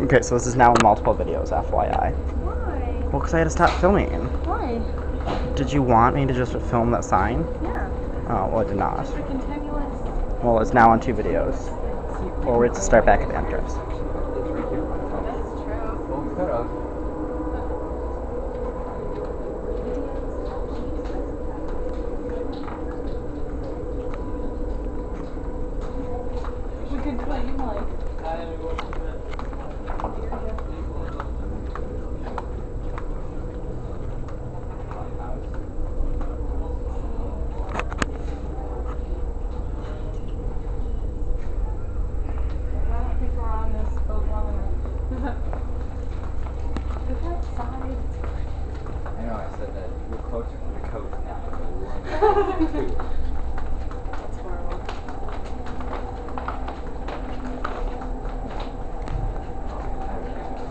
Okay, so this is now in multiple videos, FYI. Why? Well, because I had to stop filming. Why? Did you want me to just film that sign? Yeah. Oh, well, I did not. Just a continuous. Well, it's now on 2 videos. Or we have to start back at the entrance. That's true. Well, we could have. We could claim like. I don't think we're on this boat long enough. Look outside. I know, I said that we're closer to the coast now. That's horrible.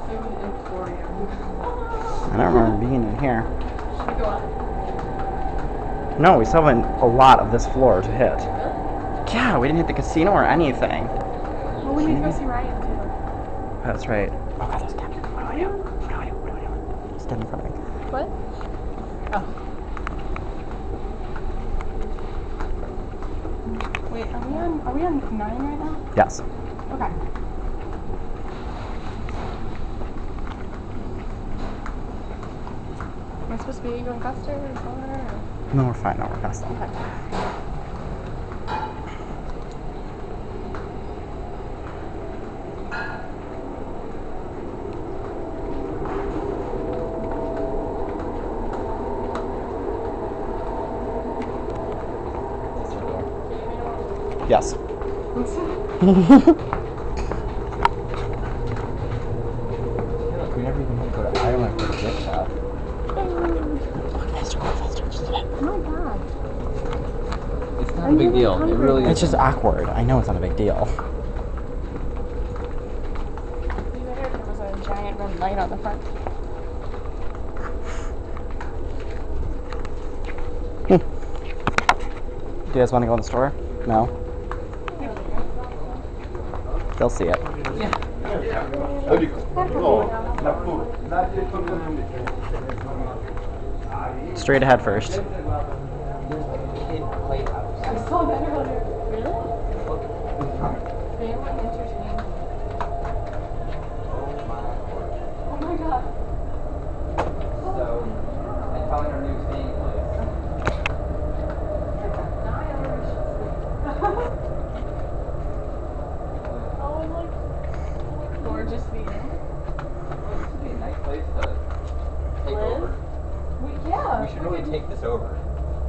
Food emporium. I don't remember being in here. Should we go up? No, we still have a lot of this floor to hit. Really? Yeah, we didn't hit the casino or anything. Well, we need to go see Ryan too. That's right. Oh god, there's a captain. What do I do? What do I do? What do I do? Stand in front of me. What? Oh. Wait, are we on 9 right now? Yes. Okay. Am I supposed to be going faster or slower? Or? No, we're fine. No, we're gonna stop. Okay. Yes. We never even went to go to Ireland for the gift shop. Faster, faster. Just a bit. Oh my god. It's not a big deal. It really It's just awkward. I know it's not a big deal. It'd be better if there was a giant red light on the front. Do you guys want to go in the store? No? They'll see it. Straight ahead first. I saw that earlier. Really? Family entertainment. Oh my god. So, I found our new staying place. Oh, and like gorgeous view. This would be a nice place to take Live? over. Yeah. We should really take this over.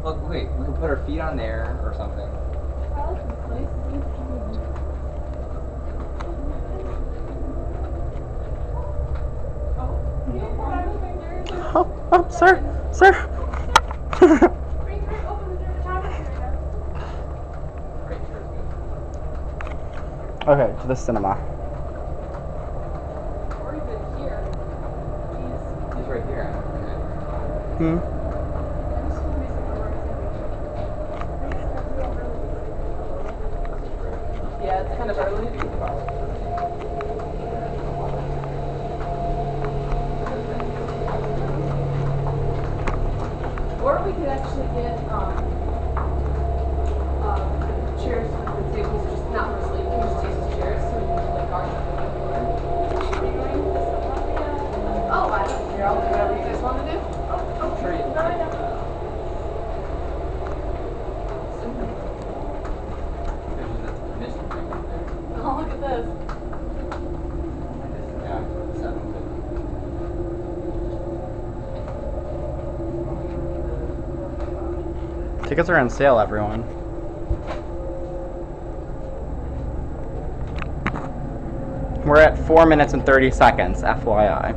Look, wait, we can put our feet on there or something. I like this place. Oh, sir, sir. Okay, to the cinema. Or even here. Jeez. He's right here. Hmm. Yeah, it's kind of early. Or we could actually get chairs for the tables, just not for sleep. We can just use the chairs so we can like argue with the floor. Oh, I don't care. I'll do whatever you guys want to do. I'm sure you No, I know. Oh, look at this. Yeah, 7:50. Tickets are on sale, everyone. We're at 4 minutes and 30 seconds, FYI.